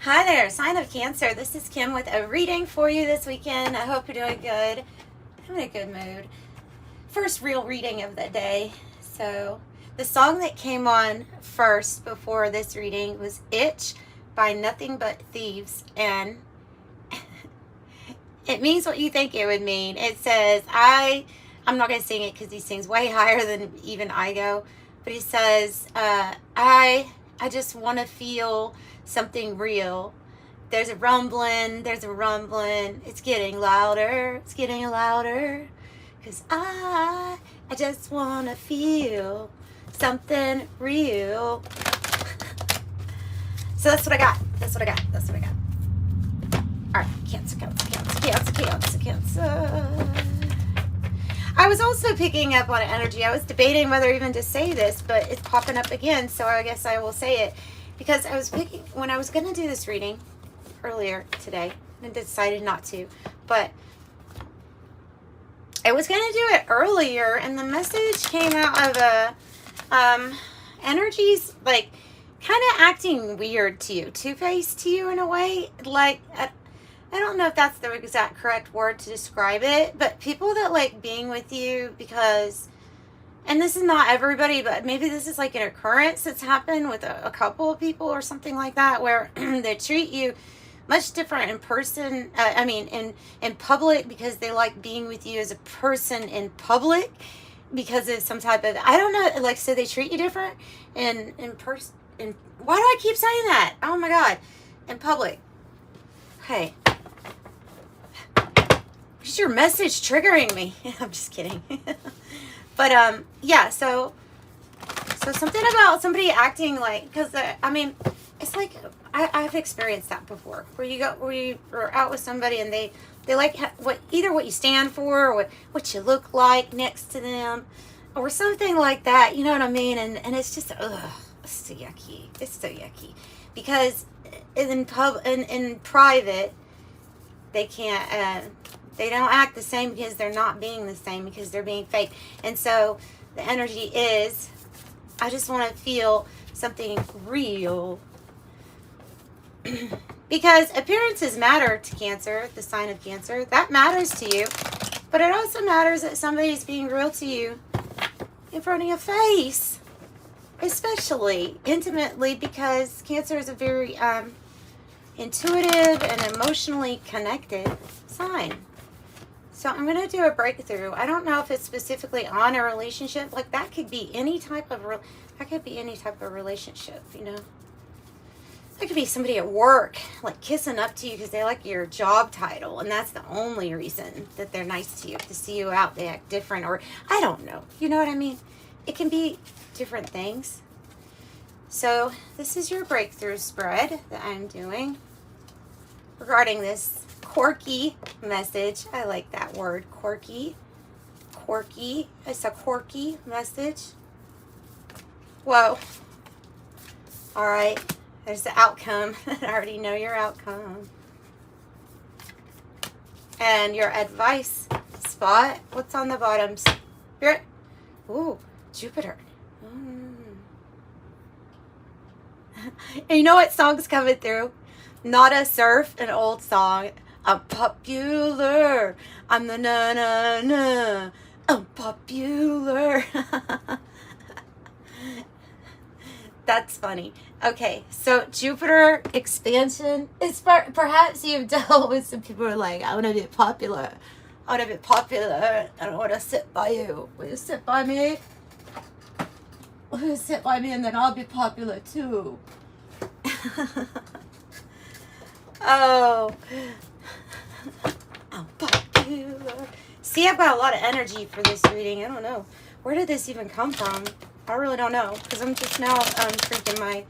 Hi there, sign of Cancer. This is Kim with a reading for you this weekend. I hope you're doing good. I'm in a good mood. First real reading of the day. So the song that came on first before this reading was Itch by Nothing But Thieves. And it means what you think it would mean. It says, I'm not going to sing it because he sings way higher than even I go. But he says, I just want to feel something real. There's a rumbling, it's getting louder, because I just want to feel something real. So that's what I got. All right, Cancer. I was also picking up on energy. I was debating whether even to say this, but it's popping up again, so I guess I will say it. Because when I was going to do this reading earlier today, and decided not to, but I was going to do it earlier, and the message came out of energies like kind of acting weird to you, two-faced to you in a way. Like, I don't know if that's the exact correct word to describe it, but people that like being with you because, and this is not everybody, but maybe this is like an occurrence that's happened with a couple of people or something like that, where they treat you much different in person. In public, because they like being with you as a person in public because of some type of, I don't know, like, so they treat you different in person. Why do I keep saying that? Oh my God. In public. Okay. Is your message triggering me? I'm just kidding. But, yeah, so something about somebody acting like, because, it's like, I've experienced that before, where you are out with somebody and they like either what you stand for or what you look like next to them or something like that, you know what I mean? And it's just, it's so yucky. Because in private, they can't, they don't act the same because they're not being the same, because they're being fake. And so the energy is, I just want to feel something real. Because appearances matter to Cancer, the sign of Cancer. That matters to you. But it also matters that somebody's being real to you in front of your face. Especially intimately, because Cancer is a very intuitive and emotionally connected sign. So I'm going to do a breakthrough. I don't know if it's specifically on a relationship. Like, that could be any type of relationship, you know. That could be somebody at work, like, kissing up to you because they like your job title, and that's the only reason that they're nice to you. To see you out, they act different, or I don't know. You know what I mean? It can be different things. So this is your breakthrough spread that I'm doing regarding this quirky message. I like that word, quirky. It's a quirky message. Whoa. All right. There's the outcome. I already know your outcome. And your advice spot. What's on the bottom? Spirit. Ooh, Jupiter. And you know what song's coming through? Not a Surf, an old song. I'm popular. I'm the na-na-na. I'm popular. That's funny. Okay, so Jupiter expansion. It's perhaps you've dealt with some people who are like, I want to be popular. I don't want to sit by you. Will you sit by me? Will you sit by me and then I'll be popular too? Oh. I'm popular. See, I've got a lot of energy for this reading. I don't know. Where did this even come from? I really don't know, because I'm just now drinking my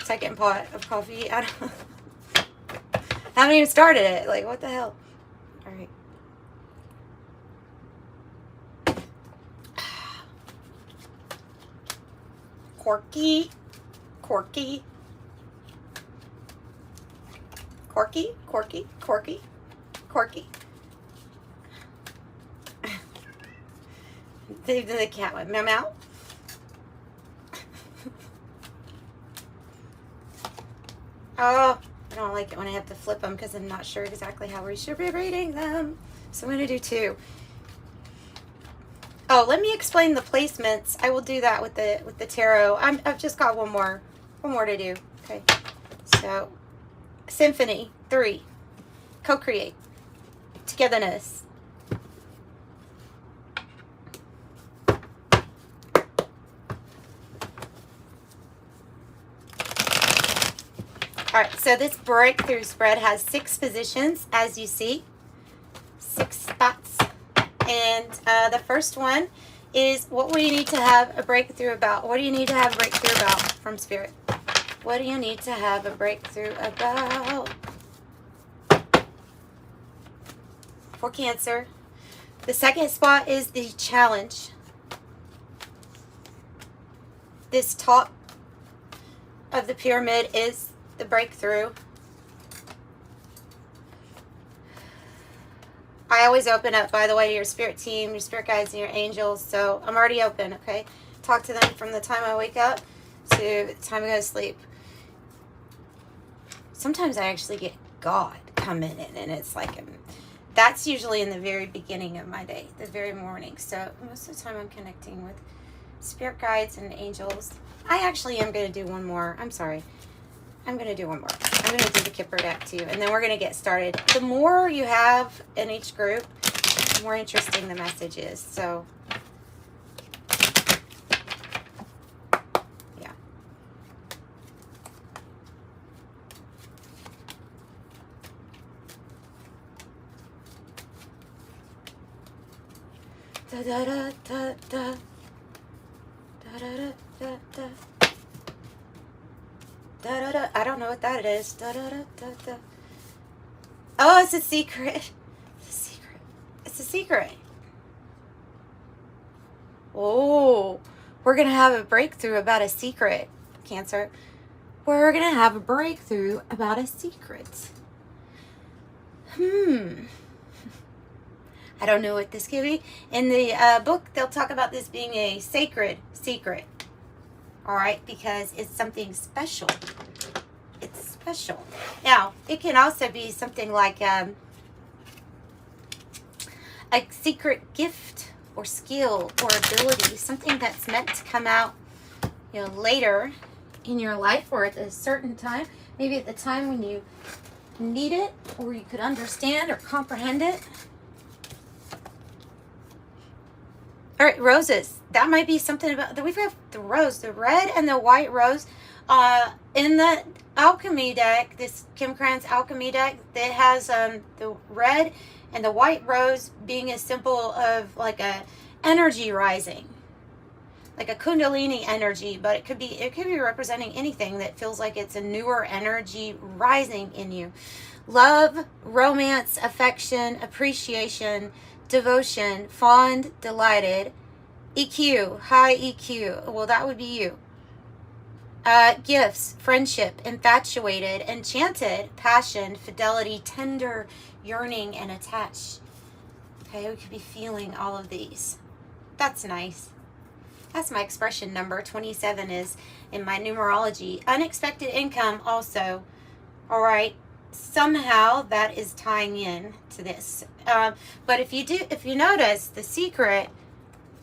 second pot of coffee. I haven't even started it. Like, what the hell? All right. Quirky. The cat went meow meow. Oh, I don't like it when I have to flip them because I'm not sure exactly how we should be reading them. So I'm going to do 2. Oh, let me explain the placements. I will do that with the tarot. I've just got one more to do. Okay. So, Symphony 3, co-create, togetherness. All right, so this breakthrough spread has 6 positions, as you see, 6 spots. And the first one is, what do you need to have a breakthrough about? What do you need to have a breakthrough about from Spirit? What do you need to have a breakthrough about? For Cancer. The second spot is the challenge. This top of the pyramid is the breakthrough. I always open up, by the way, to your spirit team, your spirit guides, and your angels. So I'm already open, okay? Talk to them from the time I wake up to the time I go to sleep. Sometimes I actually get God coming in, and it's like, that's usually in the very beginning of my day, the very morning. So most of the time I'm connecting with spirit guides and angels. I actually am going to do one more. I'm sorry. I'm going to do one more. I'm going to do the Kipper Deck too, and then we're going to get started. The more you have in each group, the more interesting the message is. So, yeah. Da da da da da da da da da. Da, da, da. I don't know what that is. Da, da, da, da, da. Oh, it's a secret. It's a secret. It's a secret. Oh, we're going to have a breakthrough about a secret, Cancer. We're going to have a breakthrough about a secret. I don't know what this could be. In the book, they'll talk about this being a sacred secret. All right, because it's something special. It's special. Now, it can also be something like a secret gift or skill or ability, something that's meant to come out, later in your life or at a certain time, maybe at the time when you need it or you could understand or comprehend it. All right, roses. That might be something about, we've got the rose, the red and the white rose. In the Alchemy deck, this Kim Krans Alchemy deck, that has the red and the white rose being a symbol of like a energy rising, like a Kundalini energy, but it could be representing anything that feels like it's a newer energy rising in you. Love, romance, affection, appreciation, devotion, fond, delighted, EQ, high EQ. Well, that would be you. Gifts, friendship, infatuated, enchanted, passion, fidelity, tender, yearning, and attached. Okay, we could be feeling all of these. That's nice. That's my expression number. 27 is in my numerology. Unexpected income also. All right. Somehow that is tying in to this. But if you notice, the secret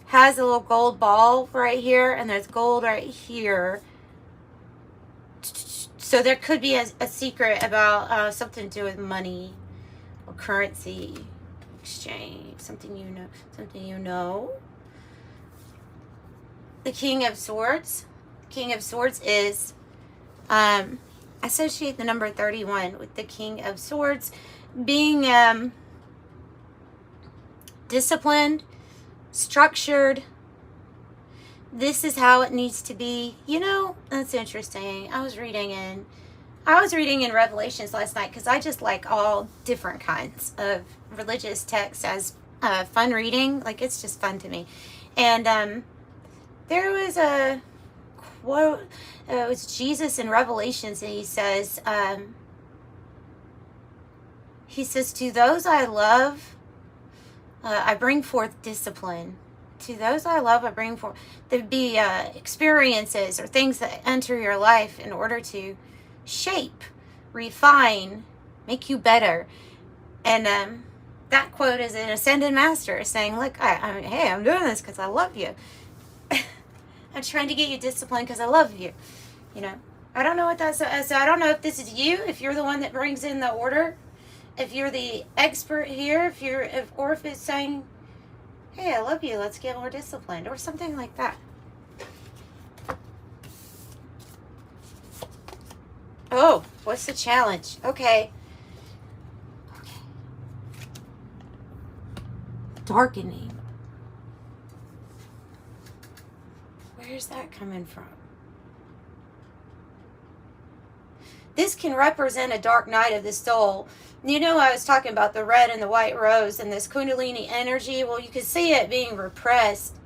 has a little gold ball right here, and there's gold right here. So there could be a secret about something to do with money or currency exchange, something you know. The King of Swords. King of Swords is associate the number 31 with the King of Swords being disciplined, structured. This is how it needs to be. That's interesting. I was reading in Revelations last night because I just like all different kinds of religious texts as fun reading. Like, it's just fun to me. And there was a quote. It was Jesus in Revelations, and he says, to those I love, I bring forth discipline. To those I love, I bring forth. There'd be experiences or things that enter your life in order to shape, refine, make you better. And that quote is an ascended master saying, look, hey, I'm doing this because I love you. I'm trying to get you disciplined because I love you. You know, I don't know what that's, so I don't know if this is you, if you're the one that brings in the order, if you're the expert here, or if it's saying, hey, I love you, let's get more disciplined, or something like that. Oh, what's the challenge? Okay. Darkening. Where's that coming from? This can represent a dark night of the soul. You know, I was talking about the red and the white rose and this Kundalini energy. Well, you can see it being repressed,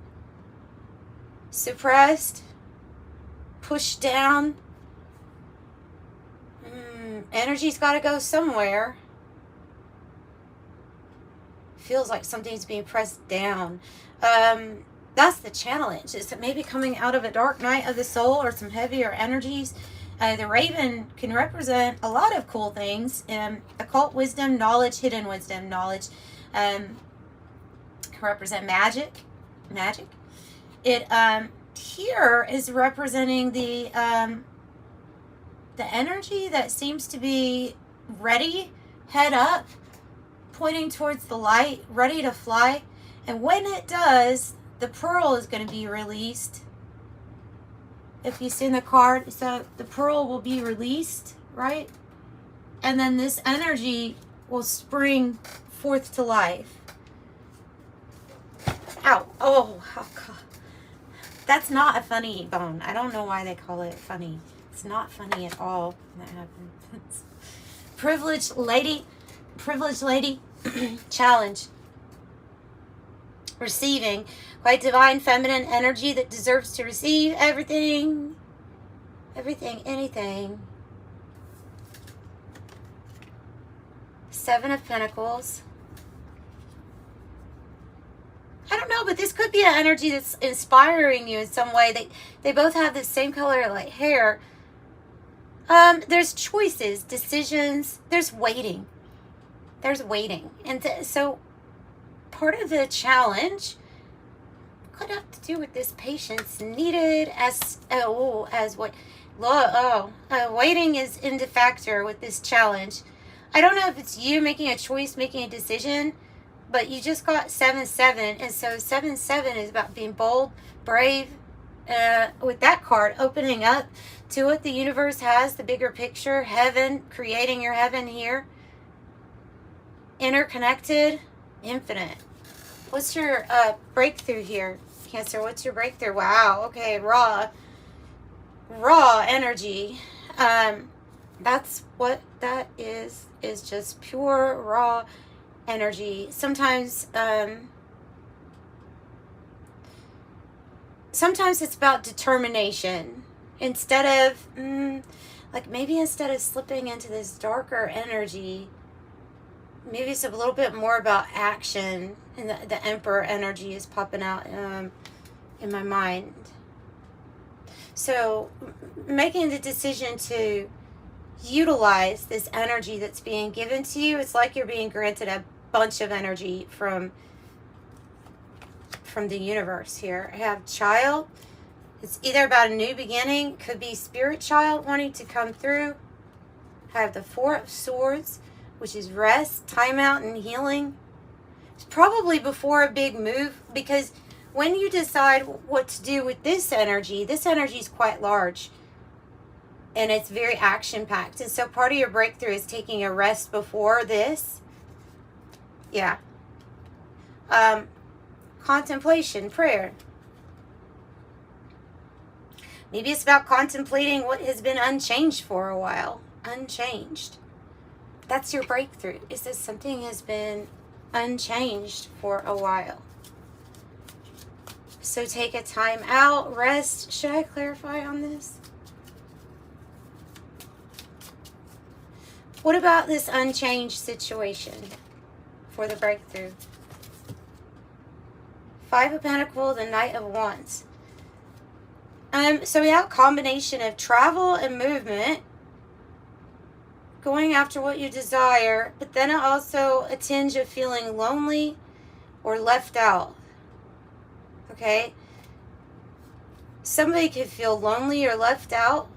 suppressed, pushed down. Energy's got to go somewhere. Feels like something's being pressed down. That's the challenge. Is it maybe coming out of a dark night of the soul or some heavier energies? The raven can represent a lot of cool things. Occult wisdom, knowledge, hidden wisdom, knowledge. Can represent magic. It here is representing the energy that seems to be ready, head up, pointing towards the light, ready to fly. And when it does, the pearl is going to be released. If you see in the card, so the pearl will be released, right? And then this energy will spring forth to life. Ow. Oh, God. That's not a funny bone. I don't know why they call it funny. It's not funny at all when that happens. Privileged lady, challenge. Receiving. Quite divine feminine energy that deserves to receive everything, anything. Seven of Pentacles. I don't know, but this could be an energy that's inspiring you in some way. They both have the same color like hair. There's choices, decisions. There's waiting. And so part of the challenge could have to do with this patience needed waiting is in the factor with this challenge. I don't know if it's you making a choice, making a decision, but you just got 7-7, and so 7-7 is about being bold, brave, with that card, opening up to what the universe has, the bigger picture, heaven, creating your heaven here, interconnected, infinite. What's your breakthrough here, Cancer? What's your breakthrough? Wow, okay, raw energy. That's what that is just pure, raw energy. Sometimes it's about determination. Instead of, instead of slipping into this darker energy, maybe it's a little bit more about action. And the Emperor energy is popping out in my mind. So making the decision to utilize this energy that's being given to you, it's like you're being granted a bunch of energy from the universe here. I have child. It's either about a new beginning, could be spirit child wanting to come through. I have the Four of Swords, which is rest, timeout, and healing. It's probably before a big move, because when you decide what to do with this energy is quite large. And it's very action-packed. And so part of your breakthrough is taking a rest before this. Yeah. Contemplation, prayer. Maybe it's about contemplating what has been unchanged for a while. Unchanged. That's your breakthrough. Is that something has been unchanged for a while. So take a time out, rest. Should I clarify on this? What about this unchanged situation for the breakthrough? Five of Pentacles, the Knight of Wands. So we have a combination of travel and movement. going after what you desire, but then also a tinge of feeling lonely or left out. Okay? Somebody could feel lonely or left out,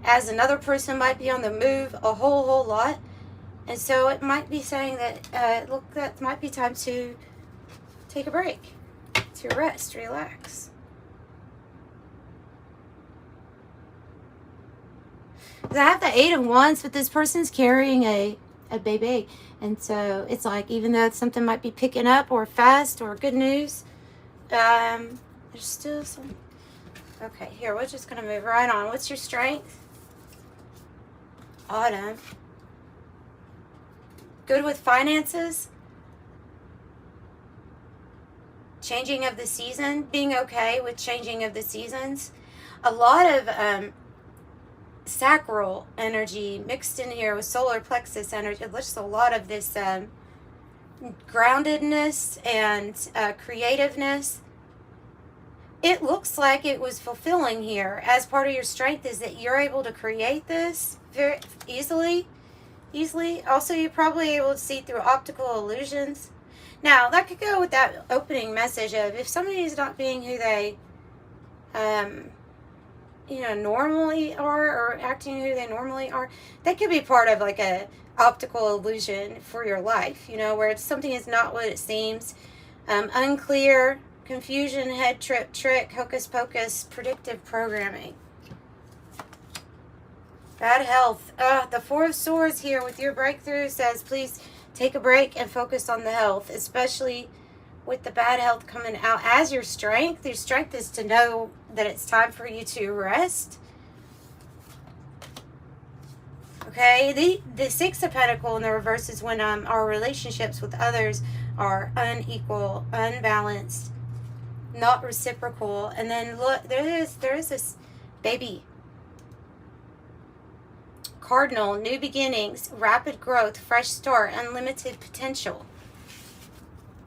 as another person might be on the move a whole lot. And so it might be saying that, look, that might be time to take a break, to rest, relax. I have the 8 of Wands, but this person's carrying a baby. And so it's like, even though something might be picking up or fast or good news, there's still some. Okay, here, we're just going to move right on. What's your strength? Autumn. Good with finances. Changing of the season. Being okay with changing of the seasons. A lot of sacral energy mixed in here with solar plexus energy. There's a lot of this groundedness and creativeness. It looks like it was fulfilling here. As part of your strength is that you're able to create this very easily. Also, you're probably able to see through optical illusions. Now, that could go with that opening message of if somebody is not being who they normally are, or acting who they normally are, that could be part of like a optical illusion for your life, where something is not what it seems. Unclear, confusion, head trip, trick, hocus pocus, predictive programming. Bad health. The 4 of Swords here with your breakthrough says please take a break and focus on the health, especially with the bad health coming out as your strength. Your strength is to know that it's time for you to rest. Okay, the 6 of Pentacles in the reverse is when our relationships with others are unequal, unbalanced, not reciprocal. And then look, there is this baby. Cardinal, new beginnings, rapid growth, fresh start, unlimited potential.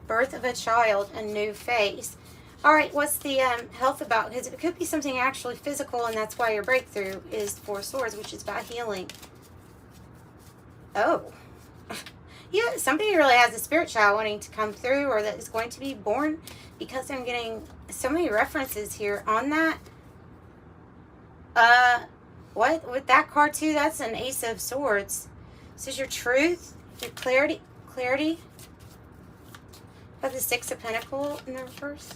Birth of a child, a new phase. All right, what's the health about? Because it could be something actually physical, and that's why your breakthrough is 4 Swords, which is about healing. Oh. Yeah, somebody really has a spirit child wanting to come through, or that is going to be born, because I'm getting so many references here on that. What? With that card too, that's an Ace of Swords. This is your truth, your clarity. But the 6 of Pentacles in the reverse.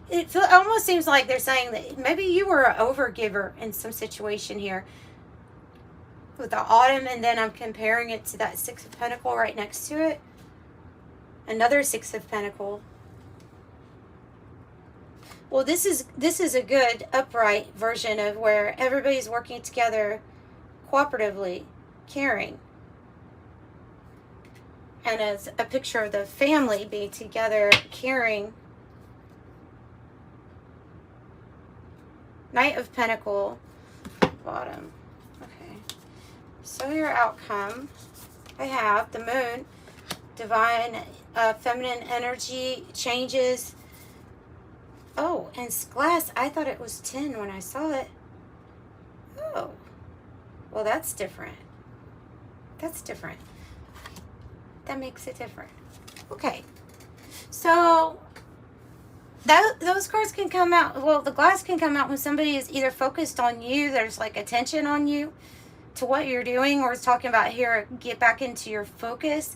It almost seems like they're saying that maybe you were an overgiver in some situation here. With the Autumn, and then I'm comparing it to that 6 of Pentacles right next to it. Another 6 of Pentacles. Well, this is a good upright version of where everybody's working together cooperatively, caring. And as a picture of the family being together, caring. Knight of Pentacles, bottom. Okay. So your outcome, I have the Moon, divine feminine energy changes. Oh, and glass, I thought it was 10 when I saw it. Oh, well, that's different. That makes it different. Okay, so those cards can come out. Well, the glass can come out when somebody is either focused on you, there's like attention on you to what you're doing, or is talking about here, get back into your focus.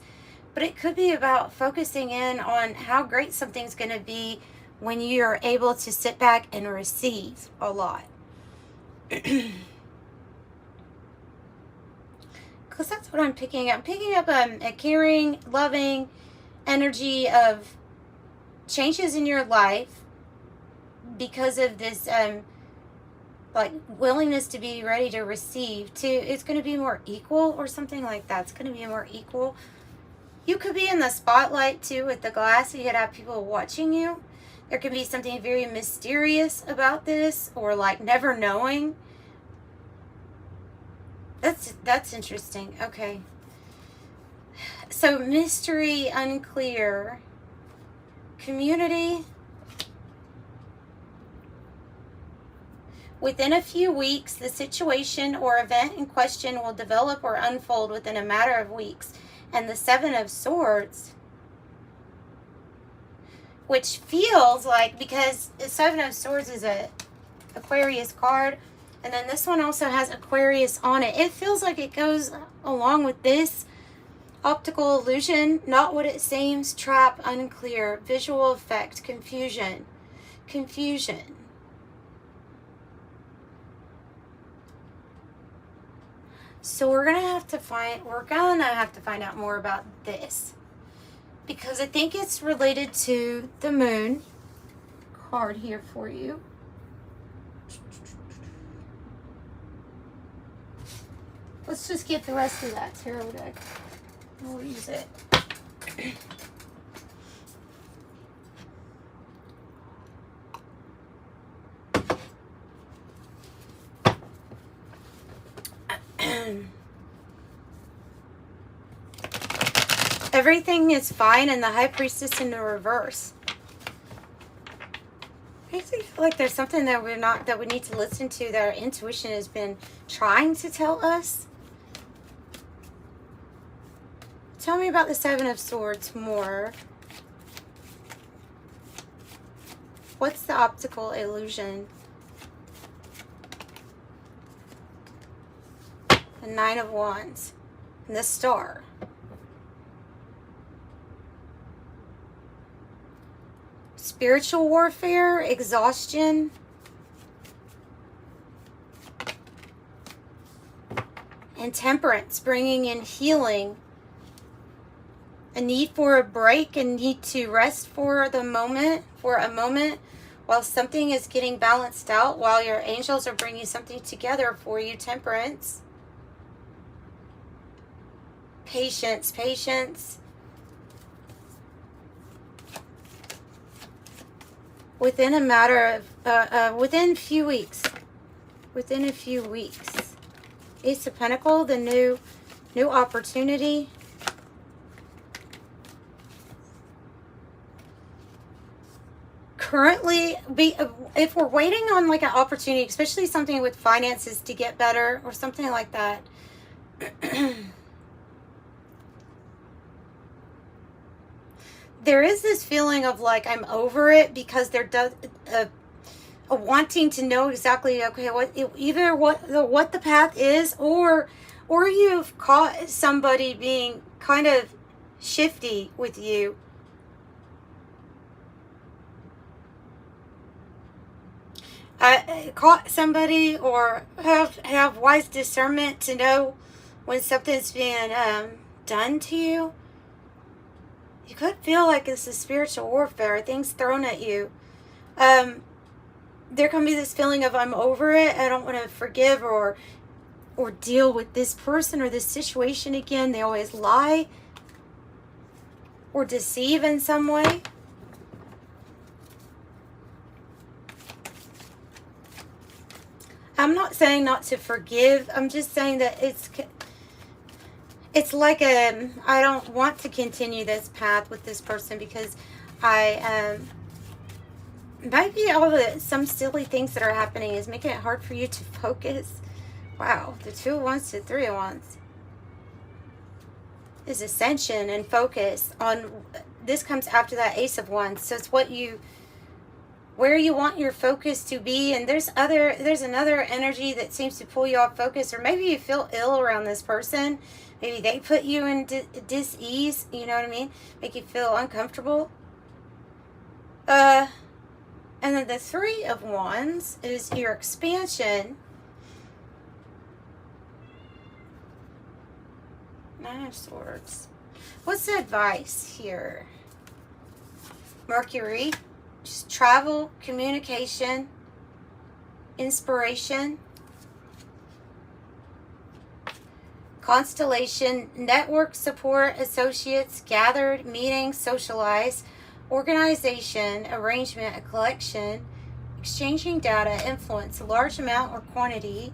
But it could be about focusing in on how great something's going to be when you're able to sit back and receive a lot. Because that's what I'm picking up. I'm picking up a caring, loving energy of changes in your life because of this like willingness to be ready to receive. It's going to be more equal or something like that. It's going to be more equal. You could be in the spotlight too with the glass. You could have people watching you. There could be something very mysterious about this, or like never knowing. That's interesting. Okay. So mystery, unclear. Community. Within a few weeks, the situation or event in question will develop or unfold within a matter of weeks. And the Seven of Swords, which feels like, because the Seven of Swords is a Aquarius card, and then this one also has Aquarius on it. It feels like it goes along with this. Optical illusion, not what it seems, trap, unclear, visual effect, confusion. Confusion. So we're gonna have to find out more about this, because I think it's related to the moon card here for you. Let's just get the rest of that tarot deck. We'll use it. Everything is fine, and the High Priestess in the reverse. Makes me feel like there's something that we need to listen to, that our intuition has been trying to tell us. Tell me about the Seven of Swords more. What's the optical illusion? The Nine of Wands and the Star. Spiritual warfare, exhaustion. And Temperance, bringing in healing. A need for a break, a need to rest for a moment, while something is getting balanced out, while your angels are bringing something together for you. Temperance. Patience, patience. Within a matter of, within a few weeks. Within a few weeks. Ace of Pentacles, the new opportunity. Currently, if we're waiting on like an opportunity, especially something with finances to get better or something like that, there is this feeling of like, I'm over it, because there does a wanting to know exactly, okay, what the path is, or you've caught somebody being kind of shifty with you. Caught somebody, or have wise discernment to know when something's being done to you. You could feel like this is spiritual warfare, things thrown at you. There can be this feeling of, I'm over it, I don't want to forgive or deal with this person or this situation again. They always lie or deceive in some way. I'm not saying not to forgive. I'm just saying that it's like I don't want to continue this path with this person, because maybe some silly things that are happening is making it hard for you to focus. Wow, the Two of Wands to Three of Wands is ascension and focus on. This comes after that Ace of Wands, so it's where you want your focus to be. And there's another energy that seems to pull you off focus, or maybe you feel ill around this person. Maybe they put you in dis-ease, you know what I mean? Make you feel uncomfortable. And then the Three of Wands is your expansion. Nine of Swords. What's the advice here? Mercury. Just travel, communication, inspiration. Constellation, network, support, associates, gathered, meetings, socialize, organization, arrangement, a collection, exchanging data, influence, a large amount or quantity.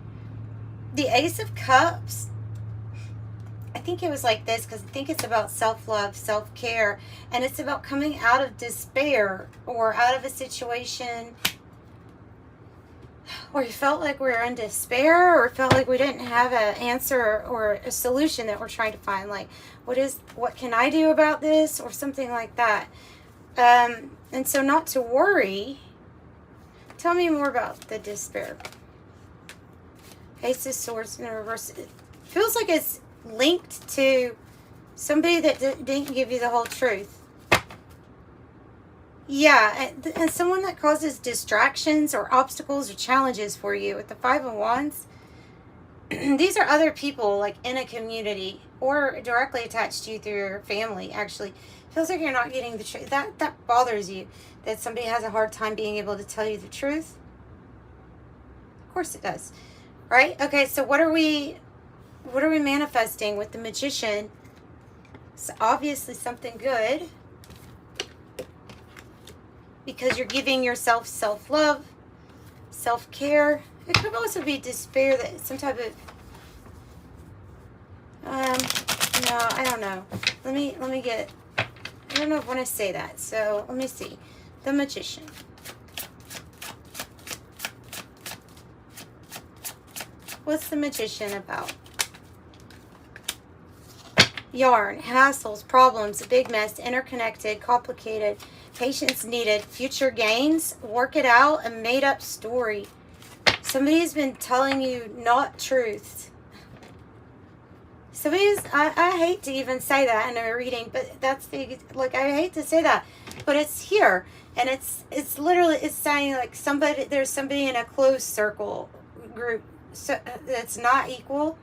The Ace of Cups, I think it was like this, because I think it's about self-love, self-care, and it's about coming out of despair or out of a situation or you felt like we were in despair, or felt like we didn't have an answer or a solution that we're trying to find, like what can I do about this, or something like that. And so not to worry. Tell me more about the despair. Ace of Swords in the reverse. It feels like it's linked to somebody that didn't give you the whole truth. Yeah, and someone that causes distractions or obstacles or challenges for you with the Five of Wands. These are other people, like in a community or directly attached to you through your family. Actually, feels like you're not getting the truth. That bothers you, that somebody has a hard time being able to tell you the truth. Of course it does, right? Okay, so what are we manifesting with the Magician? It's obviously something good, because you're giving yourself self-love, self-care. It could also be despair, that some type of no, I don't know. Let me get, I don't know if I want to say that. So let me see. The Magician. What's the Magician about? Yarn, hassles, problems, a big mess, interconnected, complicated, patience needed, future gains, work it out, a made up story. Somebody's been telling you not truths. I hate to even say that in a reading, but that's like, I hate to say that, but it's here. And it's literally, it's saying like there's somebody in a closed circle group, so that's not equal,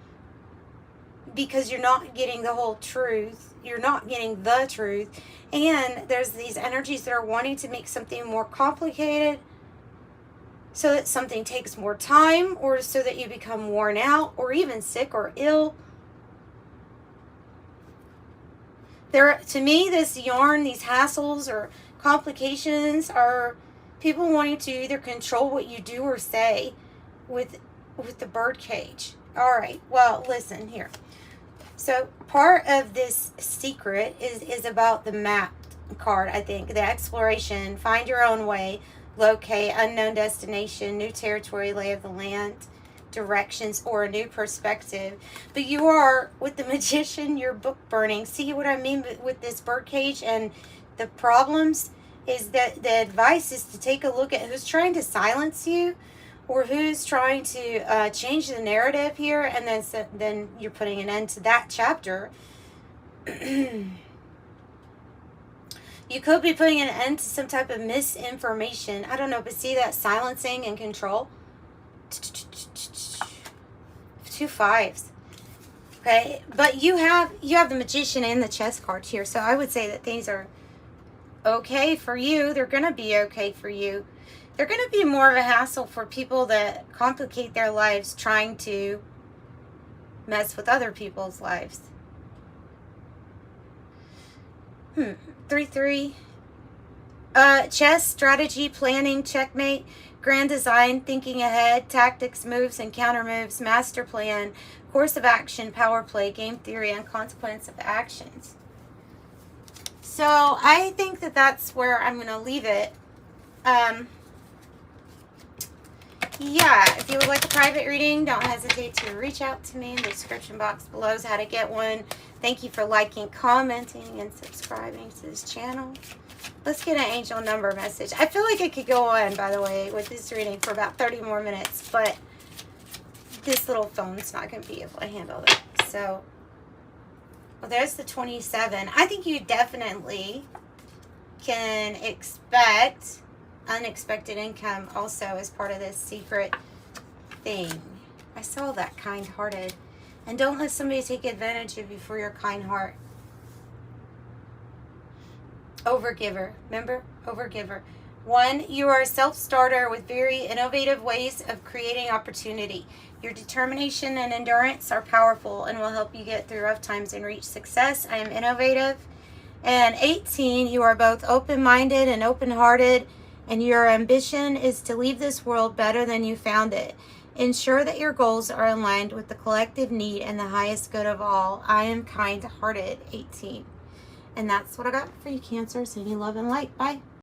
because you're not getting the whole truth. You're not getting the truth. And there's these energies that are wanting to make something more complicated, so that something takes more time, or so that you become worn out, or even sick or ill. To me, this yarn, these hassles or complications, are people wanting to either control what you do or say with the birdcage. All right, well, listen here. So part of this secret is about the map card, I think. The exploration, find your own way, locate, unknown destination, new territory, lay of the land, directions, or a new perspective. But you are, with the Magician, you're book burning. See what I mean with this birdcage and the problems? Is that the advice is to take a look at who's trying to silence you, or who's trying to change the narrative here, and then you're putting an end to that chapter. You could be putting an end to some type of misinformation. I don't know, but see that silencing and control? 2 5s. Okay, but you have the Magician and the Chess card here, so I would say that things are okay for you. They're going to be okay for you. They're going to be more of a hassle for people that complicate their lives trying to mess with other people's lives. 3-3. Chess, strategy, planning, checkmate, grand design, thinking ahead, tactics, moves and counter moves, master plan, course of action, power play, game theory, and consequence of actions. So I think that that's where I'm going to leave it. Yeah, if you would like a private reading, don't hesitate to reach out to me in the description box below is how to get one. Thank you for liking, commenting, and subscribing to this channel. Let's get an angel number message. I feel like I could go on, by the way, with this reading for about 30 more minutes, but this little phone's not going to be able to handle that. So, well, there's the 27. I think you definitely can expect unexpected income also as part of this secret thing. I saw that, kind-hearted. And don't let somebody take advantage of you for your kind heart. Overgiver. Remember? Overgiver. 1, you are a self-starter with very innovative ways of creating opportunity. Your determination and endurance are powerful and will help you get through rough times and reach success. I am innovative. And 18, you are both open-minded and open-hearted, and your ambition is to leave this world better than you found it. Ensure that your goals are aligned with the collective need and the highest good of all. I am kind-hearted, 18. And that's what I got for you, Cancer. Sending you love and light. Bye.